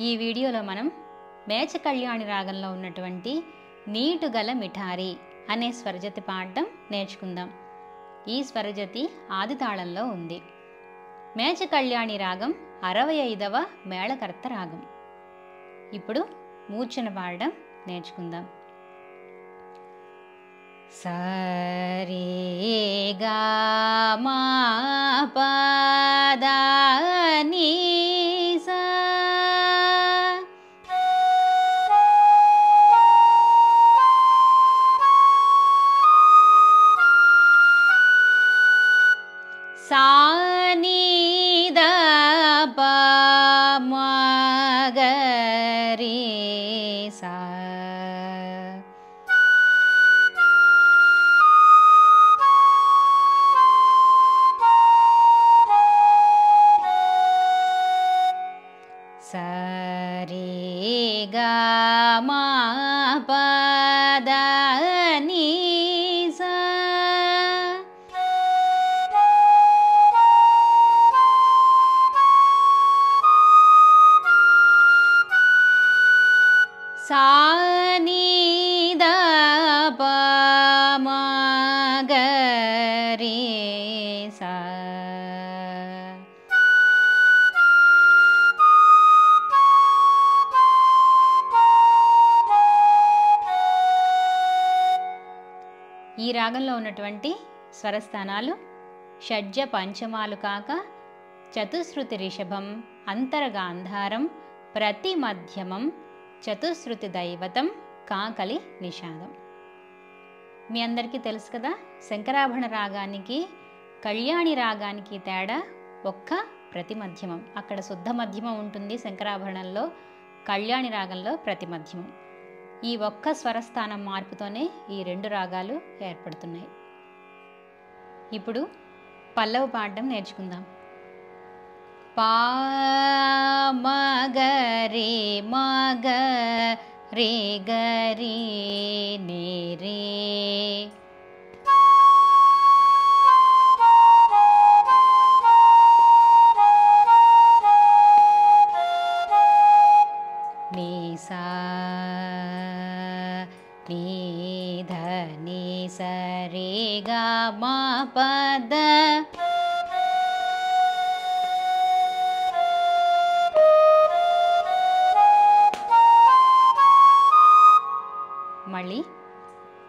ఈ వీడియోలో మనం మేచ కళ్యాణి రాగంలో ఉన్నటువంటి నీటుగల మిఠారి అనే స్వరజతి పాడడం నేర్చుకుందాం. ఈ స్వరజతి ఆది తాళంలో ఉంది. మేచ కళ్యాణి రాగం 65వ మేళకర్త రాగం. ఇప్పుడు మూర్ఛన పాడడం నేర్చుకుందాం. సరి గా మా ప ద ని సా సా ని ద ప మ గ రి సా సరి గా మా ప ద ని సా సా ని ద ప మ గ రి సా ఈ రాగంలో ఉన్నటువంటి స్వరస్థానాలు షడ్జ పంచమాలు కాక చతుశ్రుతి రిషభం, అంతరగాంధారం, ప్రతి మధ్యమం, చతుశ్రుతి దైవతం, కాకలి నిషాదం. మీ అందరికీ తెలుసు కదా, శంకరాభరణ రాగానికి కళ్యాణి రాగానికి తేడా ఒక్క ప్రతి మధ్యమం. అక్కడ శుద్ధ మధ్యమం ఉంటుంది శంకరాభరణంలో, కళ్యాణి రాగంలో ప్రతి మధ్యమం. ఈ ఒక్క స్వరస్థానం మార్పుతోనే ఈ రెండు రాగాలు ఏర్పడుతున్నాయి. ఇప్పుడు పల్లవి పాడడం నేర్చుకుందాం. పా మ గ రే మ గ రే గ రి ని రే ని సా ని ధ ని స రే గా మా ప ద మళ్ళీ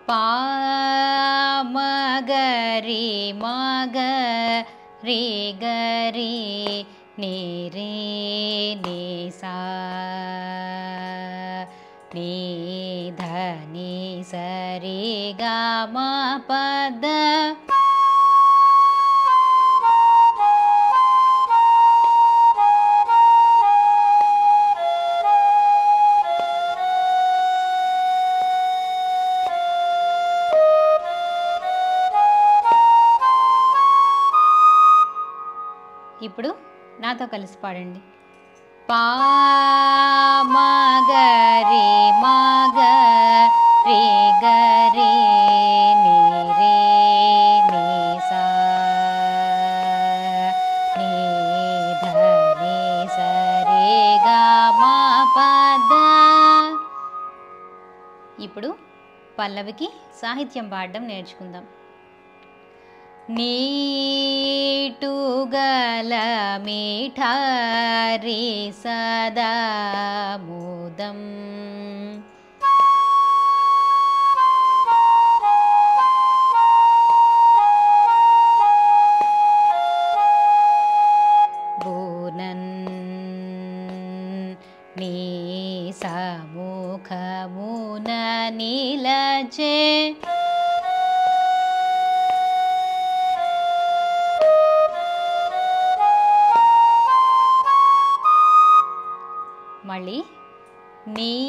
పా మ గ రి మ గ రే గ రి ని రే ని సా ని ధ ని స రే గా మా ప ద ఇప్పుడు నాతో కలిసి పాడండి. పా మ గ రే మ గ రే గ రే ని రే ని సా ని ధ ని స రే గా మా ప ద. ఇప్పుడు పల్లవికి సాహిత్యం పాడడం నేర్చుకుందాం. నీటుగల మిఠారి సదా మోదం బోనన్ నీ సముఖమున నిలచే మళ్ళీ నీటుగల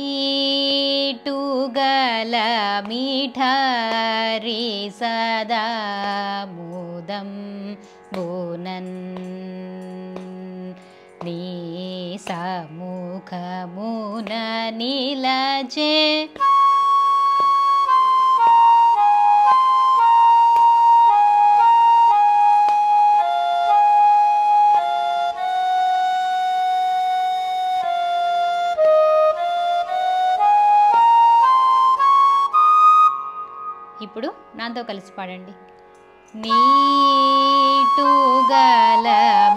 మిఠారి సదా మోదం బోనన్ నీ సముఖమున నిలచే ఇప్పుడు నాతో కలిసి పాడండి. నీటుగల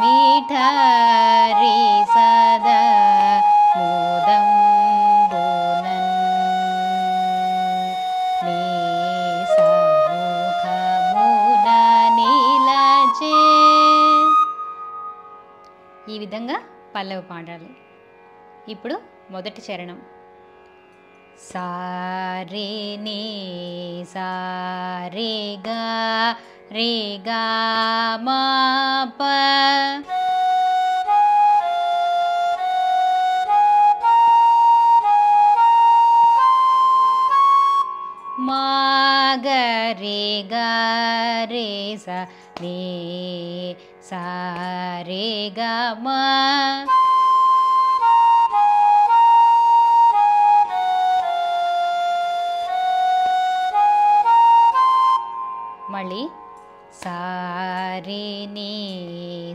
మిఠారి సదా మోదంబునన్ నీ సముఖమున నిలచే. ఈ విధంగా పల్లవి పాడాలి. ఇప్పుడు మొదటి చరణం. సారే నీ సారే గా రే గా మా ప మా గ రే గా రే సా నీ సా రే గా మా మళ్ళీ సారే నీ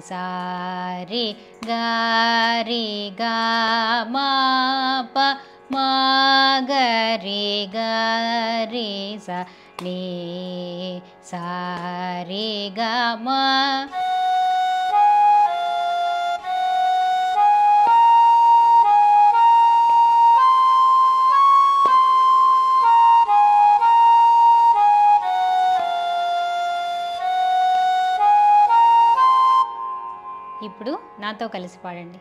సారే గా రే గా మా ప మా గ రే గా రే సా నీ సా రే గా మా. ఇప్పుడు నాతో కలిసి పాడండి.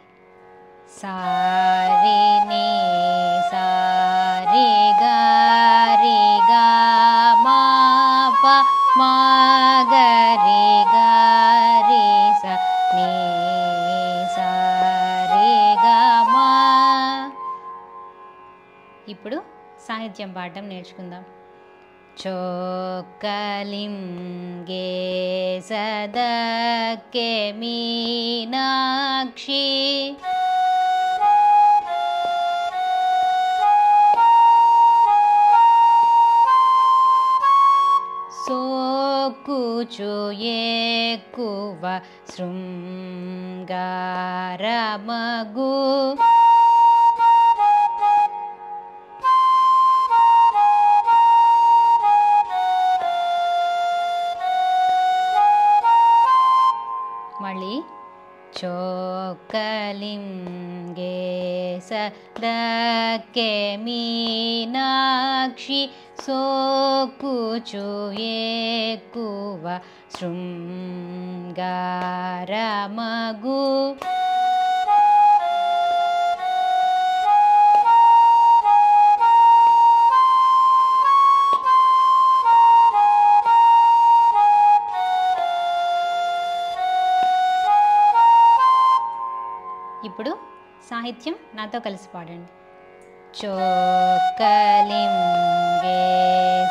సారే నీ సారే గా రే గా మా ప మా గ రే గా రే సా నీ సా రే గా మా. ఇప్పుడు సాహిత్యం పాడటం నేర్చుకుందాం. చోక్కలింగే సదకే మీనాక్షి సోకుచు ఎక్కువ శృంగారమగు మళ్ళీ చోక్కలింగే సదకే మీనాక్షి సోకుచు ఎక్కువ శృంగారమగు ఇప్పుడు సాహిత్యం నాతో కలిసి పాడండి. చోక్కలింగే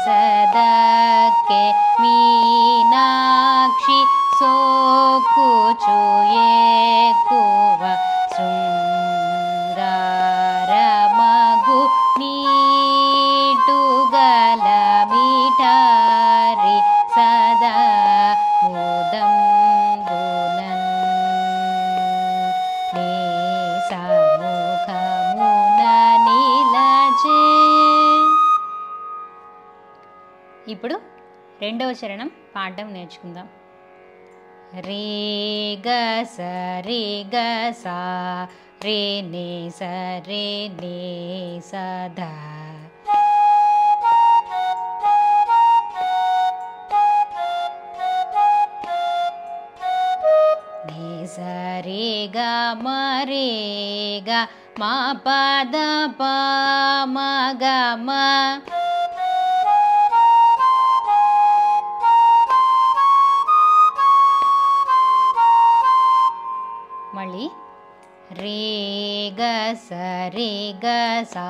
సదకే మీనాక్షి సోకుచు ఎక్కువ శృంగారమగు నీటుగల మిఠారి సదా మోదంబునన్ నీ సముఖమున నిలచే. ఇప్పుడు రెండవ చరణం పాడడం నేర్చుకుందాం. రే గ స రే గ సా రే నే స రే నే స ధ నే స రే గ మ రే గ మా ప ద ప మ గ మ. మళ్ళీ రే గ స రే గ సా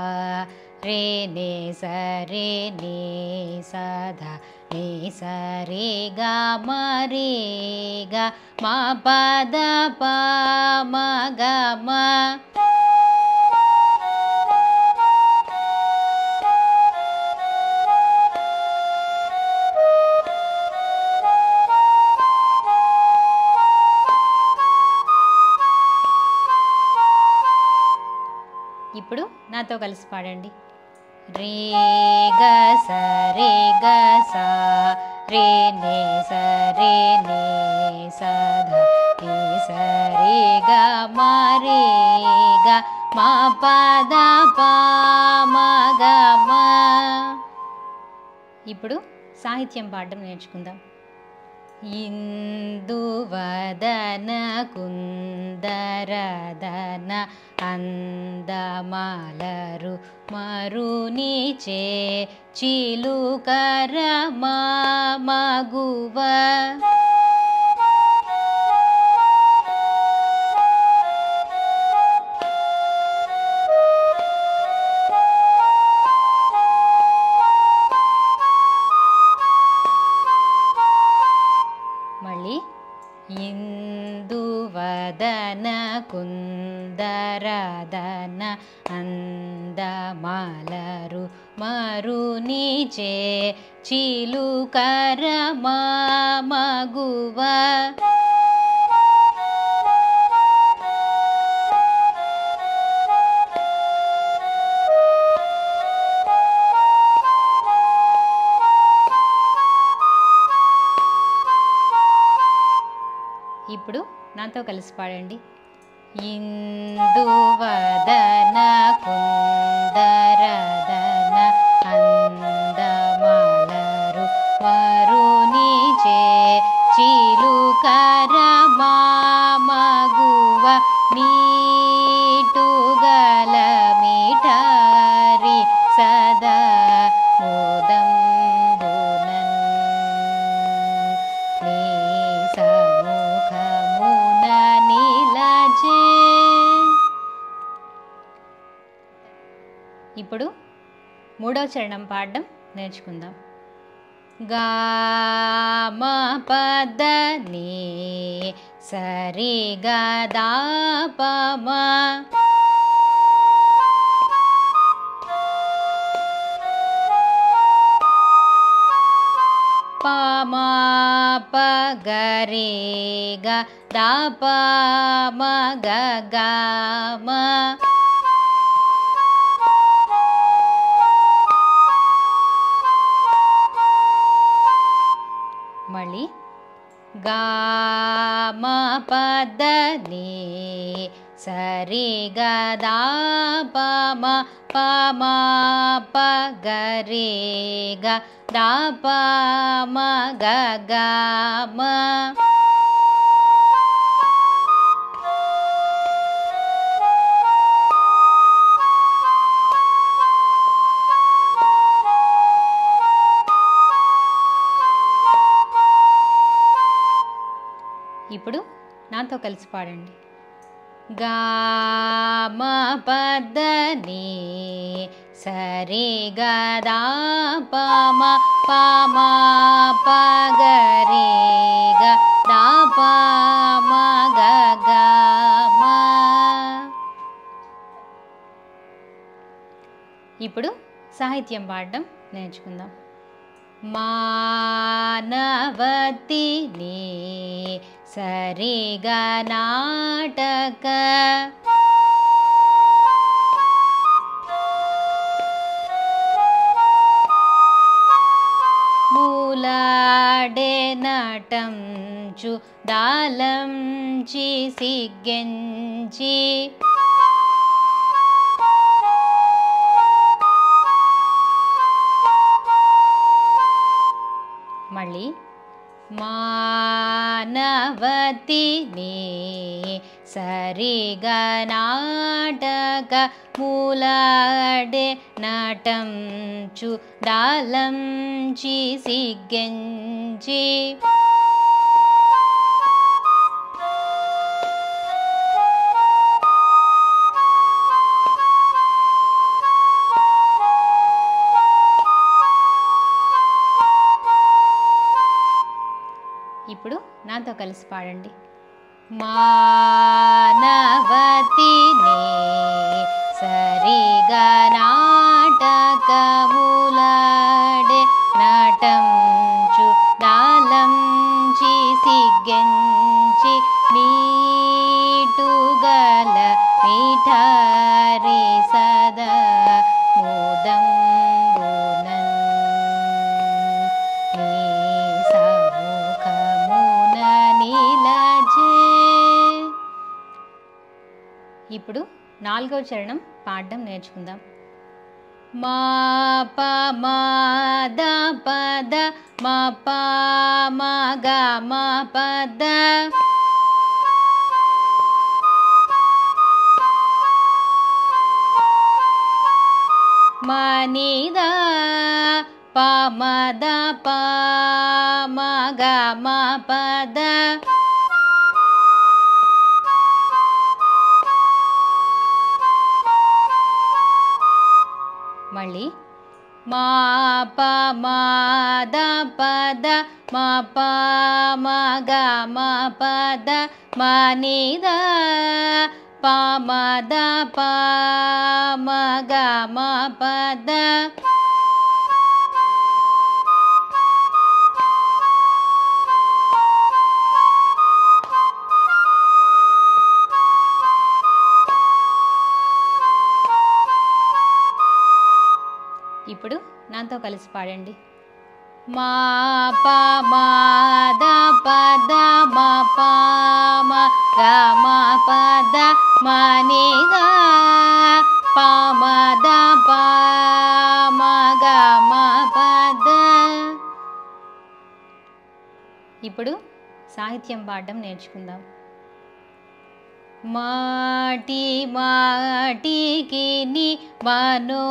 రే నే స రే నే స ధ నే స రే గ మ రే గ మా ప ద ప మ గ మ. ఇప్పుడు నాతో కలిసి పాడండి. रे ग स रे ग सा रे ने स रे ने स ध नि स रे ग म रे ग म प ద ప మ గ మ. ఇప్పుడు సాహిత్యం పాఠం నేర్చుకుందాం. ఇందువదన కుందరదన అందమలరు మరునిచే చిలుకర మగువ. మళ్ళీ ఇందువదన కుందరదన అందమలరు మరునిచే చిలుకర మగువ. ఇప్పుడు నాతో కలిసి పాడండి. ఇందువదన కుందరదన అందమలరు మరునిచే చిలుకర మగువ. నీటుగల మిఠారి సదా మోదంబునన్ నీ సముఖమున నిలచే. ఇప్పుడు మూడవ చరణం పాడడం నేర్చుకుందాం. గా మ పద నీ సరి గ దా ప మ. ప మ ప గ రే గ దా ప మ గ గ మ. మళ్ళీ గా మ పద నీ సరి గ దా ప మ ప మ ప గ రే గ దా ప మ గ గ మ. ఇప్పుడు నాతో కలిసి పాడండి. గా మ పద నీ సరి గ దా ప మ ప మ ప గ రే గ దా ప మ గ గ మ. ఇప్పుడు సాహిత్యం పాడడం నేర్చుకుందాం. మానవతి నీ సరి గ నాటక. మూలాడే నటంచు దాలంచి సిగ్గెంచి. మళ్ళీ మానవతి నీ సరి గ నాటక మూలాడే నటంచు దాలంచి సిగ్గెంచి. ఇప్పుడు నాతో కలిసి పాడండి. మానవతి నీ సరి గ నాటక మూలాడే నటంచు దాలంచి సిగ్గెంచి. నీటుగల మిఠారి సదా మోదం ఇప్పుడు 4వ చరణం పాడడం నేర్చుకుందాం. మా ప మా ద ప ద మా ప మా గ మా ప ద మా ని ద ప మ ద ప మా గ మా ప ద మళ్ళీ మా ప మా ద ప ద మా ప మా గ మా ప ద మా ని ద ప మ ద ప మా గ మా ప ద ఇప్పుడు నాతో కలిసి పాడండి. మా ప మా ద ప ద మా ప మా గ మా ప ద మా ని ద ప మ ద ప మా గ మా ప ద. ఇప్పుడు సాహిత్యం పాడడం నేర్చుకుందాం. మాటి మాటికి ని మనోహరుడనుచు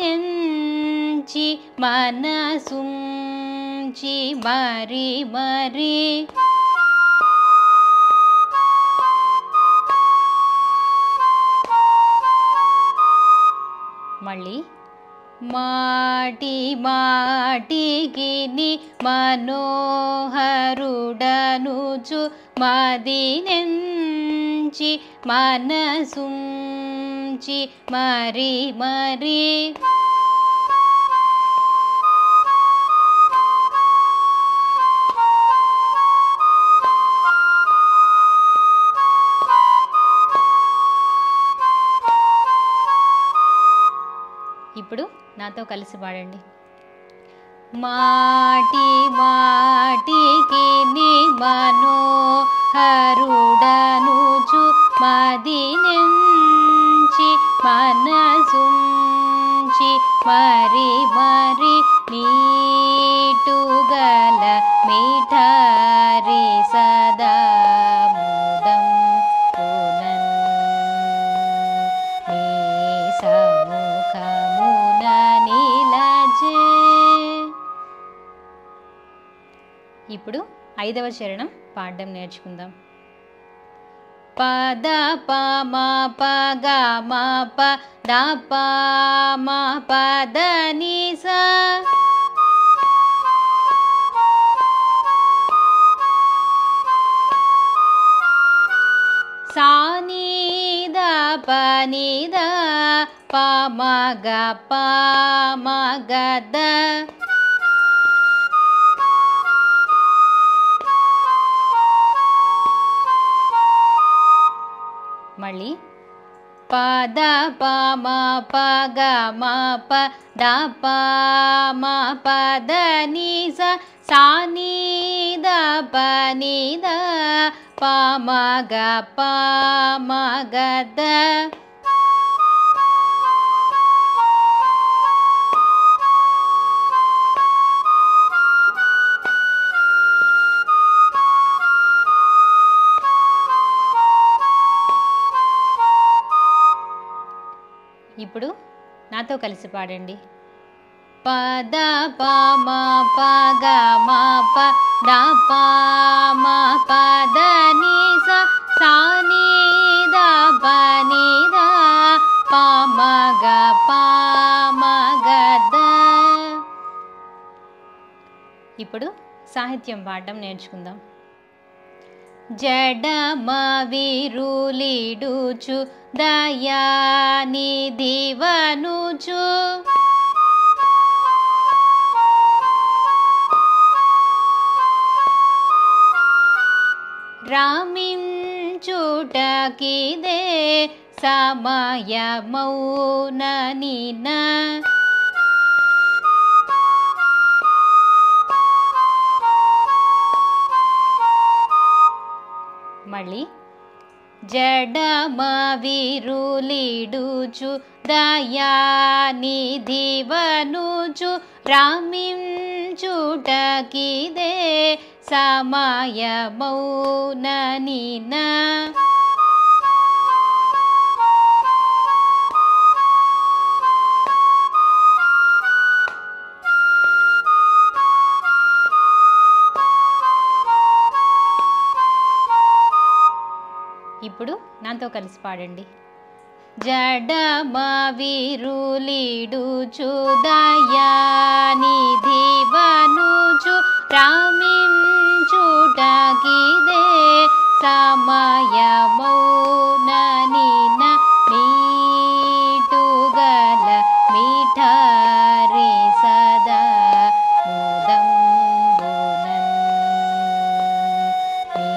మదినెంచి మనసుంచి మరి మరి మళ్ళీ మాటి మాటికి ని మనోహరుడనుచు మదినెంచి మనసుంచి మరి మరి ఇప్పుడు నాతో కలిసి పాడండి. మాటి మాటికి ని మనోహరుడనుచు మదినెంచి మనసుంచి మరి మరి నీటుగల మిఠారి సదా ముదం పునన్ నీ సముఖమున నిలచే. ఇప్పుడు 5వ చరణం పాడడం నేర్చుకుందాం. పద ప మా ప గ మా ప ద ప మా ప ద ని స సా ని ద ప ని ద ప మ గ ప మ గ ద. మళ్ళీ పద ప మ ప గ మ ప ద ప మ ప ద ని స సా ని ద ప ని ద ప మ గ ప మ గ ద. ఇప్పుడు నాతో కలిసి పాడండి. పద ప మ ప గ మ ప ద ప మ ప ద ని స సా ని ద ప ని ద ప మ గ ప మ గ ద. ఇప్పుడు సాహిత్యం పాడడం నేర్చుకుందాం. జడమ విరులిడుచు దయానిధివనుచు రామించుటకిదే సమయమౌననిన విరులిడుచు దయానిధివనుచు రమించుటకిదే సమయమౌననిన. ఇప్పుడు నాతో కలిసి పాడండి. జడమ విరులిడుచు దయానిధివనుచు రమించుటకిదే సమయమౌననిన. నీటుగల మిఠారి సదా ముదంబునన్ నీ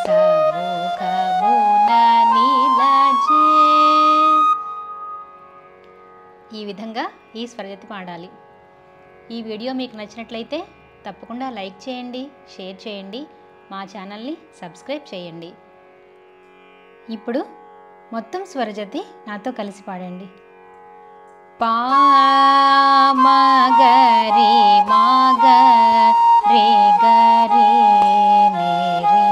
సముఖమున నిలచే. ఈ విధంగా ఈ స్వరజతి పాడాలి. ఈ వీడియో మీకు నచ్చినట్లయితే తప్పకుండా లైక్ చేయండి, షేర్ చేయండి, మా ఛానల్ని సబ్స్క్రైబ్ చేయండి. ఇప్పుడు మొత్తం స్వరజతి నాతో కలిసి పాడండి. పా మగరి మగరి గరి నిరి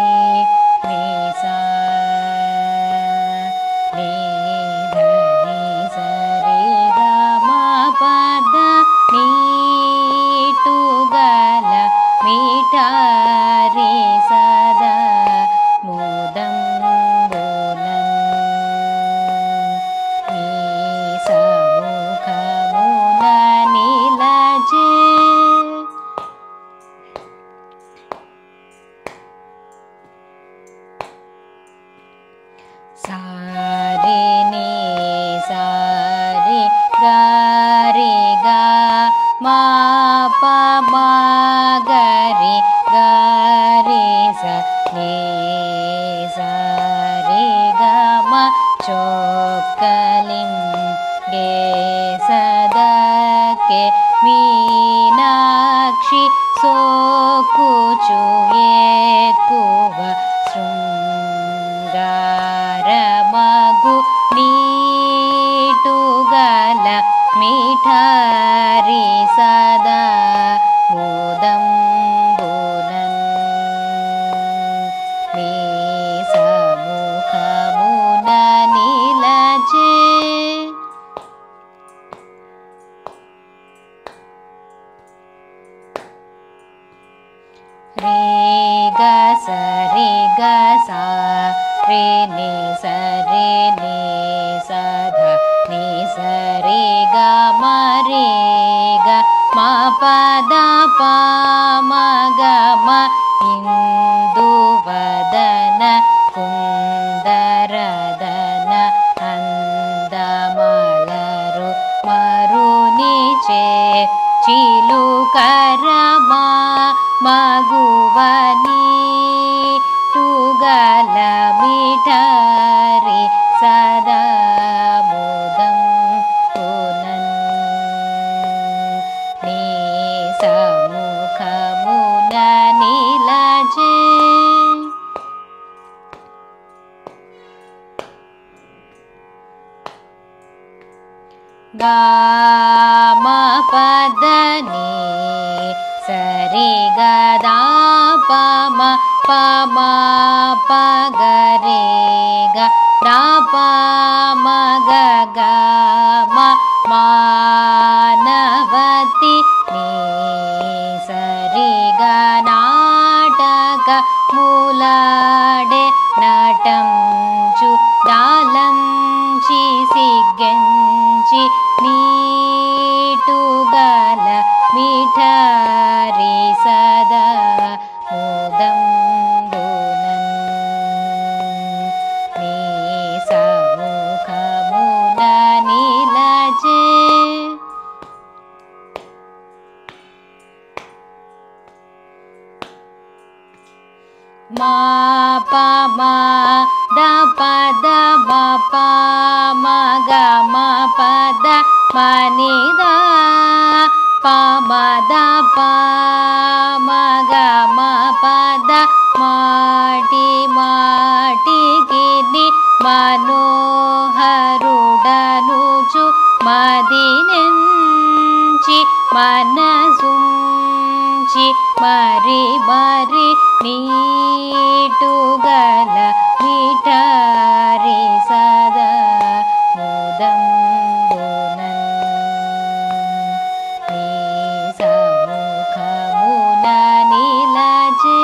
నిసా నిధని సరి గమ పద నీటుగల మిఠారి సదా ముదంబునన్ నీ సముఖమున నిలచే. సారి ని సారి గారి గా మా ప మగరి గారి స ని సారి గమ చోక్కలిం గే సదకే మీనాక్షి సోకుచు ఎక్కువ శృంగారమగు నీటుగల మిఠారి సదా ముదంబునన్ నీ సముఖమున నిలచే. రే గ సరి గ సా రే ని సరి ని సధ ని సరి గ మ రే గ మ పద ప మ గ మ ఇందువదన కుందరదన అందమలరు మరునిచే చిలుకరమా మగువని టుగల మిఠారి సదా ముదంబునన్ నీ సముఖమున నిలచే. గా మ పద ని సరి గదా ప మ ప మ ప గ రే గ దా ప మ గ గ మ మానవతి నీ సరి గ నాటక మూలాడే నటంచు దాలంచి సిగ్గంచి నీటుగల మిఠారి సదా ముదంబునన్ నీ సముఖమున నిలచే. మా ప మా ద ప ద మ ప మ గ మ ప ద మ ని ద ప మ ద ప మ గ మ ప ద మాటి మాటికి ని మనో మనసుంచి మరి మరి నీటుగల మిఠారి సదా ముదంబునన్ నీ సముఖమున నిలచే.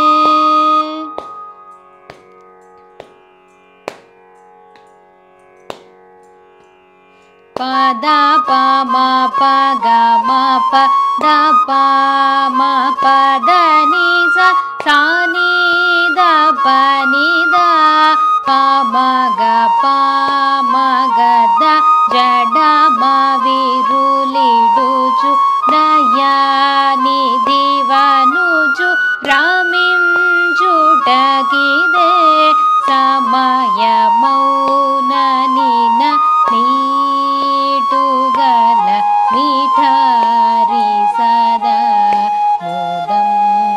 పద పమ పగ మ పద పమ పద ని స ని ద ప ని ద పమ గ పమ గ ద జడ మ విరులిడుచు దయాని దివనుచు రమించుటకిదే సమయమౌన నిన నీటుగల మిఠారి సదా ముదంబునన్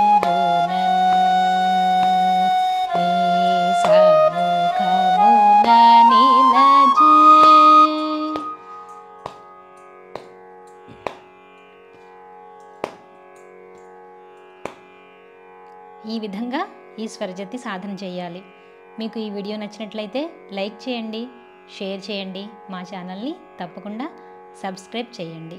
నీ సముఖమున నిలచే. ఈ విధంగా ఈ స్వరజతి సాధన చేయాలి. మీకు ఈ వీడియో నచ్చినట్లయితే లైక్ చేయండి, షేర్ చేయండి, మా ఛానల్ని తప్పకుండా సబ్స్క్రైబ్ చేయండి.